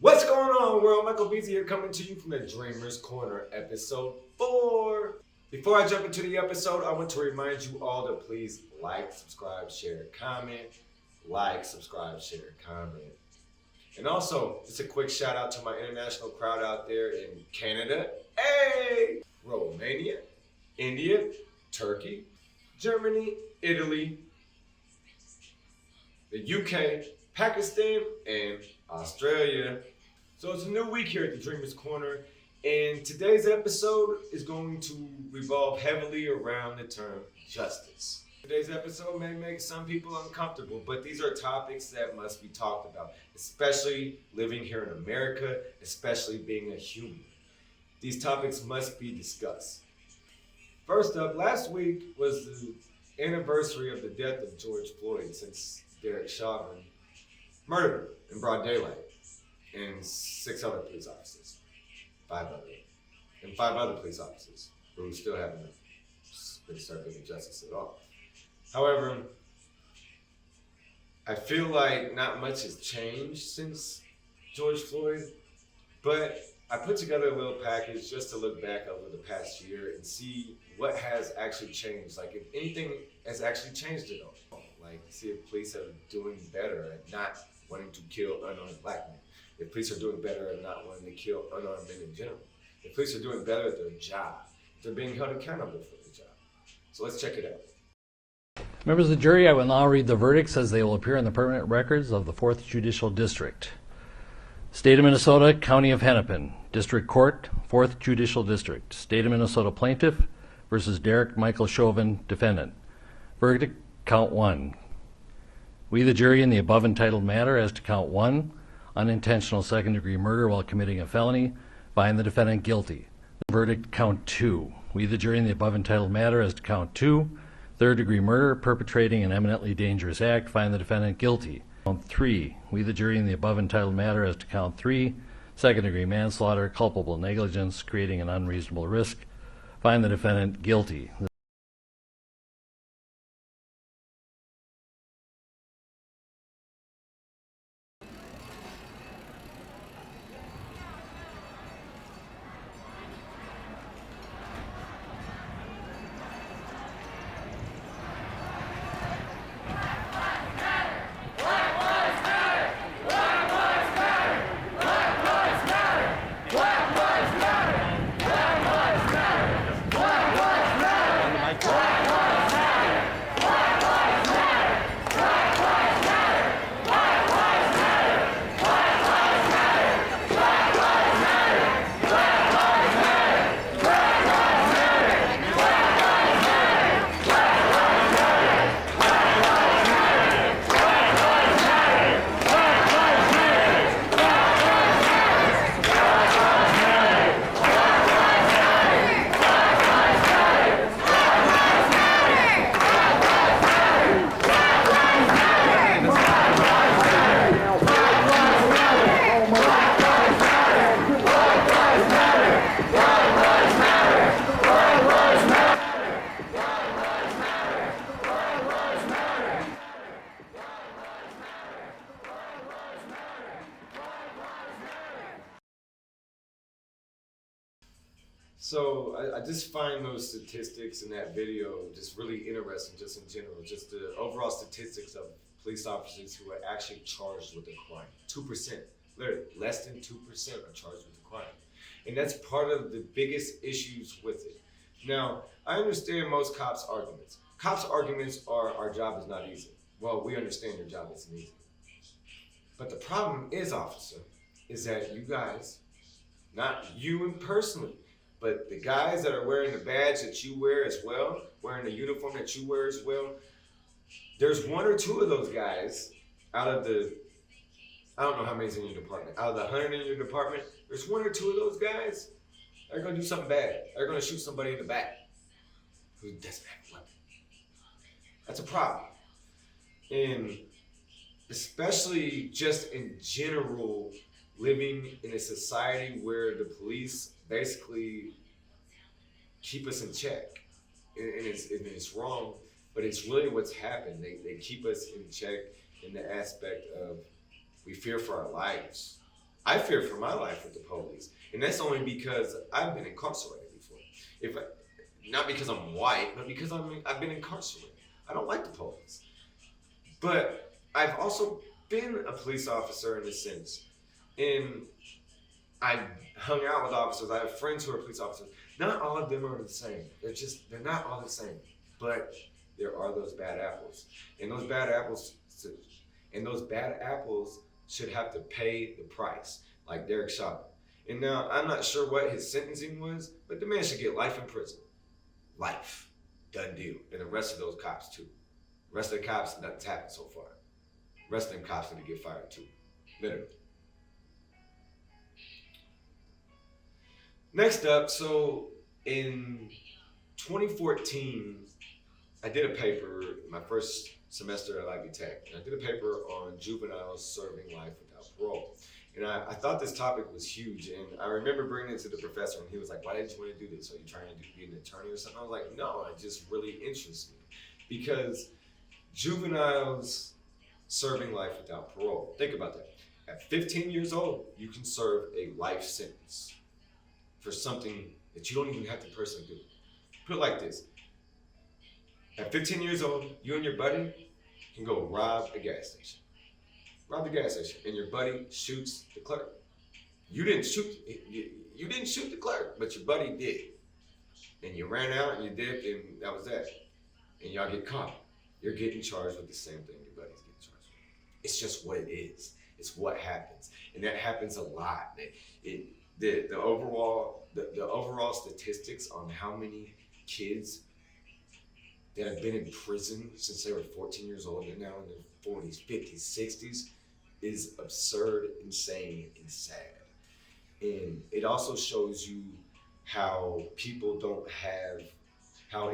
What's going on, world? Michael Beasley here, coming to you from the Dreamers Corner, episode 4. Before I jump into the episode, I want to remind you all to please like, subscribe, share, comment. Like, subscribe, share, comment. And also, just a quick shout out to my international crowd out there in Canada, Romania, India, Turkey, Germany, Italy, the UK, Pakistan, and Australia. So it's a new week here at the Dreamers Corner, and today's episode is going to revolve heavily around the term justice. Today's episode may make some people uncomfortable, but these are topics that must be talked about, especially living here in America, especially being a human. These topics must be discussed. First up, last week was the anniversary of the death of George Floyd, since Derek Chauvin murdered in broad daylight, and 6 other police officers, 5 other police officers who still haven't been served any justice at all. However, I feel like not much has changed since George Floyd, but I put together a little package just to look back over the past year and see what has actually changed. Like, if anything has actually changed at all. Like, see if police are doing better at not wanting to kill unarmed black men. If police are doing better at not wanting to kill unarmed men in general. If police are doing better at their job. If they're being held accountable for their job. So let's check it out. Members of the jury, I will now read the verdicts as they will appear in the permanent records of the 4th Judicial District. State of Minnesota, County of Hennepin, District Court, 4th Judicial District. State of Minnesota Plaintiff versus Derek Michael Chauvin, Defendant. Verdict, Count 1. We, the jury, in the above entitled matter as to Count 1, unintentional second-degree murder while committing a felony, find the defendant guilty. Verdict, Count 2. We, the jury, in the above entitled matter as to Count 2, third-degree murder, perpetrating an eminently dangerous act, find the defendant guilty. Count 3. We, the jury, in the above entitled matter as to Count 3, second-degree manslaughter, culpable negligence, creating an unreasonable risk, find the defendant guilty. So I just find those statistics in that video just really interesting, just in general. Just the overall statistics of police officers who are actually charged with a crime. 2%, literally, less than 2% are charged with a crime. And that's part of the biggest issues with it. Now, I understand most cops' arguments. Cops' arguments are, our job is not easy. Well, we understand your job isn't easy. But the problem is, officer, is that you guys, not you personally, but the guys that are wearing the badge that you wear as well, wearing the uniform that you wear as well, there's 1 or 2 of those guys out of the, I don't know how many's in your department, out of the 100 in your department, there's 1 or 2 of those guys that are gonna do something bad. They're gonna shoot somebody in the back who doesn't have a weapon. That's a problem. And especially just in general, living in a society where the police basically keep us in check. And it's wrong, but it's really what's happened. They keep us in check in the aspect of we fear for our lives. I fear for my life with the police, and that's only because I've been incarcerated before. If I, Not because I'm white, but because I've been incarcerated. I don't like the police, but I've also been a police officer in a sense, and I hung out with officers. I have friends who are police officers. Not all of them are the same. They're not all the same. But there are those bad apples, and those bad apples should have to pay the price, like Derek Chauvin. And now I'm not sure what his sentencing was, but the man should get life in prison. Life, done deal. And the rest of those cops too. The rest of the cops, nothing's happened so far. The rest of them cops need to get fired too, literally. Next up, so in 2014, I did a paper, my first semester at Ivy Tech, and I did a paper on juveniles serving life without parole. And I thought this topic was huge, and I remember bringing it to the professor, and he was like, "Why did you want to do this? Are you trying to be an attorney or something?" I was like, "No, it just really interests me." Because juveniles serving life without parole, think about that. At 15 years old, you can serve a life sentence for something that you don't even have to personally do. Put it like this. At 15 years old, you and your buddy can go rob a gas station. Rob the gas station, and your buddy shoots the clerk. You didn't shoot the clerk, but your buddy did. And you ran out and you dipped, and that was that. And y'all get caught. You're getting charged with the same thing your buddy's getting charged with. It's just what it is. It's what happens, and that happens a lot. The overall statistics on how many kids that have been in prison since they were 14 years old and now in their 40s, 50s, 60s is absurd, insane, and sad. And it also shows you how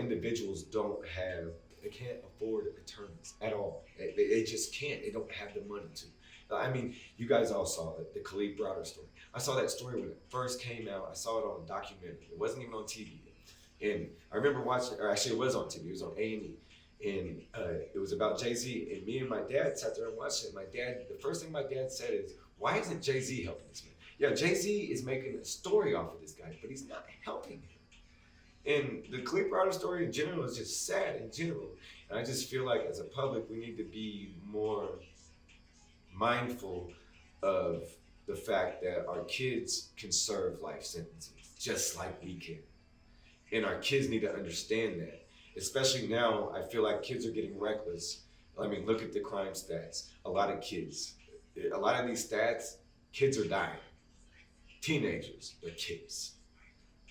individuals they can't afford attorneys at all. They just can't. They don't have the money to. I mean, you guys all saw it, the Khalid Browder story. I saw that story when it first came out. I saw it on a documentary. It wasn't even on TV. And I remember watching, or actually it was on TV, it was on A&E. And it was about Jay-Z, and me and my dad sat there and watched it. The first thing my dad said is, "Why isn't Jay-Z helping this man?" Yeah, Jay-Z is making a story off of this guy, but he's not helping him. And the Khalid Browder story in general is just sad in general. And I just feel like as a public, we need to be more mindful of the fact that our kids can serve life sentences just like we can. And our kids need to understand that. Especially now, I feel like kids are getting reckless. I mean, look at the crime stats. A lot of these stats, kids are dying. Teenagers, they're kids,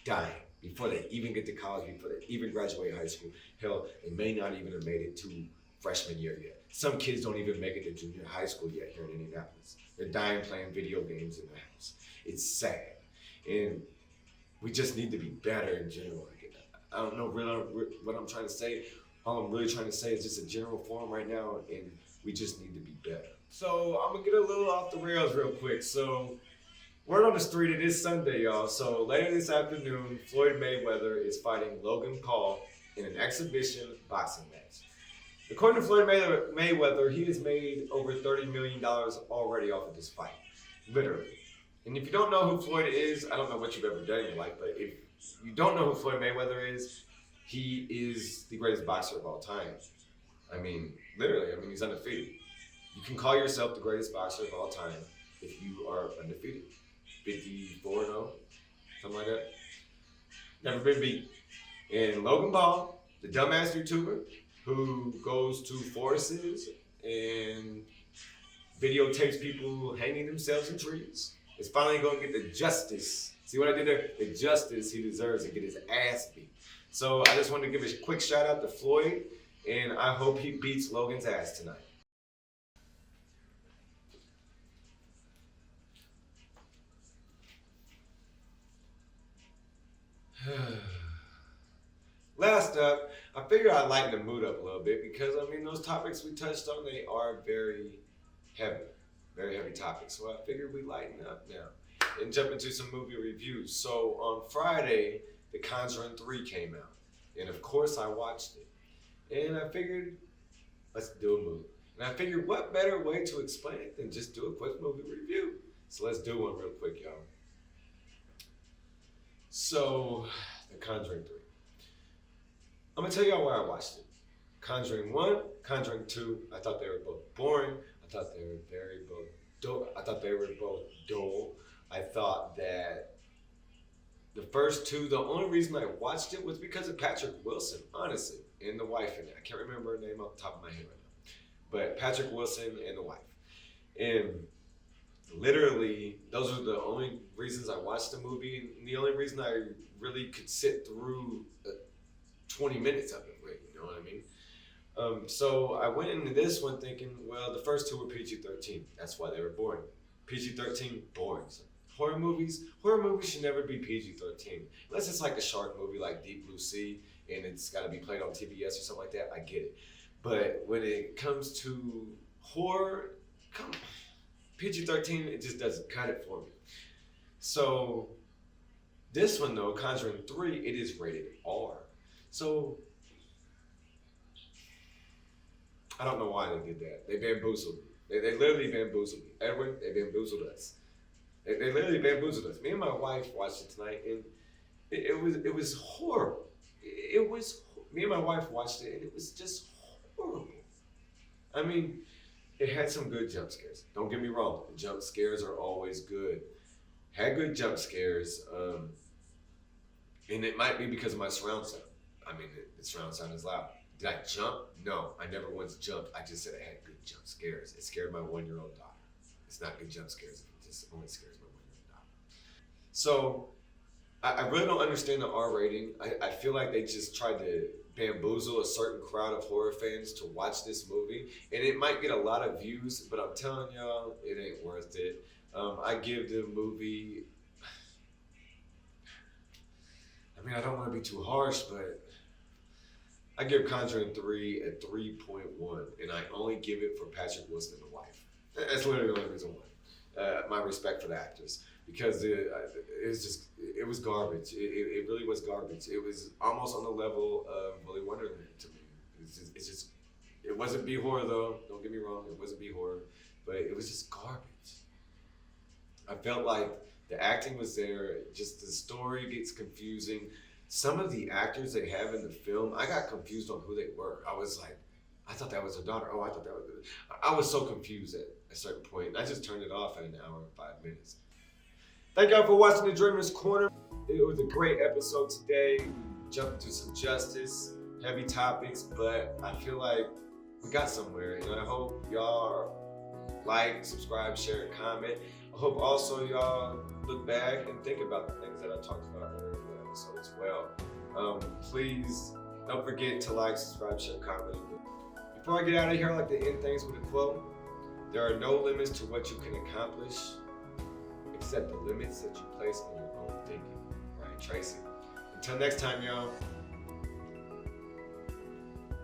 dying before they even get to college, before they even graduate high school. Hell, they may not even have made it to freshman year yet. Some kids don't even make it to junior high school yet here in Indianapolis. They're dying playing video games in the house. It's sad. And we just need to be better in general. I don't know really what I'm trying to say. All I'm really trying to say is just a general form right now, and we just need to be better. So I'm gonna get a little off the rails real quick. So word on the street, it is Sunday, y'all. So later this afternoon, Floyd Mayweather is fighting Logan Paul in an exhibition boxing match. According to Floyd Mayweather, he has made over $30 million already off of this fight, literally. And if you don't know who Floyd is, I don't know what you've ever done in your life, but if you don't know who Floyd Mayweather is, he is the greatest boxer of all time. I mean, literally, he's undefeated. You can call yourself the greatest boxer of all time if you are undefeated. 54-0, something like that. Never been beat. And Logan Paul, the dumbass YouTuber who goes to forests and videotapes people hanging themselves in trees, is finally going to get the justice. See what I did there? The justice he deserves and get his ass beat. So I just wanted to give a quick shout out to Floyd, and I hope he beats Logan's ass tonight. Last up, I figured I'd lighten the mood up a little bit because those topics we touched on, they are very heavy topics. So I figured we lighten up now and jump into some movie reviews. So on Friday, The Conjuring 3 came out, and of course I watched it. And I figured, let's do a movie. And I figured, what better way to explain it than just do a quick movie review? So let's do one real quick, y'all. So, The Conjuring 3. I'm gonna tell y'all why I watched it. Conjuring 1, Conjuring 2, I thought they were both boring. I thought they were both dull. I thought that the first two, the only reason I watched it was because of Patrick Wilson, honestly, and the wife in it. I can't remember her name off the top of my head right now. But Patrick Wilson and the wife. And literally, those are the only reasons I watched the movie, and the only reason I really could sit through 20 minutes of it, right? You know what I mean? So I went into this one thinking, well, the first two were PG-13. That's why they were boring. PG-13, boring. So horror movies should never be PG-13. Unless it's like a shark movie like Deep Blue Sea, and it's got to be played on TBS or something like that, I get it. But when it comes to horror, PG-13, it just doesn't cut it for me. So this one though, Conjuring 3, it is rated R. So I don't know why they did that. They bamboozled me. They literally bamboozled me. Edwin, they bamboozled us. They literally bamboozled us. Me and my wife watched it tonight, and it was horrible. Me and my wife watched it, and it was just horrible. I mean, it had some good jump scares. Don't get me wrong. The jump scares are always good. Had good jump scares, and it might be because of my surround sound. I mean, the surround sound is loud. Did I jump? No, I never once jumped. I just said I had good jump scares. It scared my 1-year-old daughter. It's not good jump scares. It just only scares my 1-year-old daughter. So I really don't understand the R rating. I feel like they just tried to bamboozle a certain crowd of horror fans to watch this movie. And it might get a lot of views, but I'm telling y'all, it ain't worth it. I give the movie, I mean, I don't want to be too harsh, but I give Conjuring 3 a 3.1, and I only give it for Patrick Wilson and the wife. That's literally the only reason why. My respect for the actors, because it was garbage. It really was garbage. It was almost on the level of Willy Wonderland to me. It wasn't B horror though. Don't get me wrong, it wasn't B horror, but it was just garbage. I felt like the acting was there, just the story gets confusing. Some of the actors they have in the film, I got confused on who they were. I was like, I thought that was her daughter. Oh, I thought that was. I was so confused at a certain point. I just turned it off at an hour and 5 minutes. Thank y'all for watching The Dreamer's Corner. It was a great episode today. We jumped into some justice, heavy topics, but I feel like we got somewhere. And I hope y'all like, subscribe, share, and comment. I hope also y'all look back and think about the things that I talked about earlier in the episode as well. Please don't forget to like, subscribe, share, comment. Before I get out of here, I like to end things with a quote. There are no limits to what you can accomplish except the limits that you place on your own thinking. Brian Tracy. Until next time, y'all.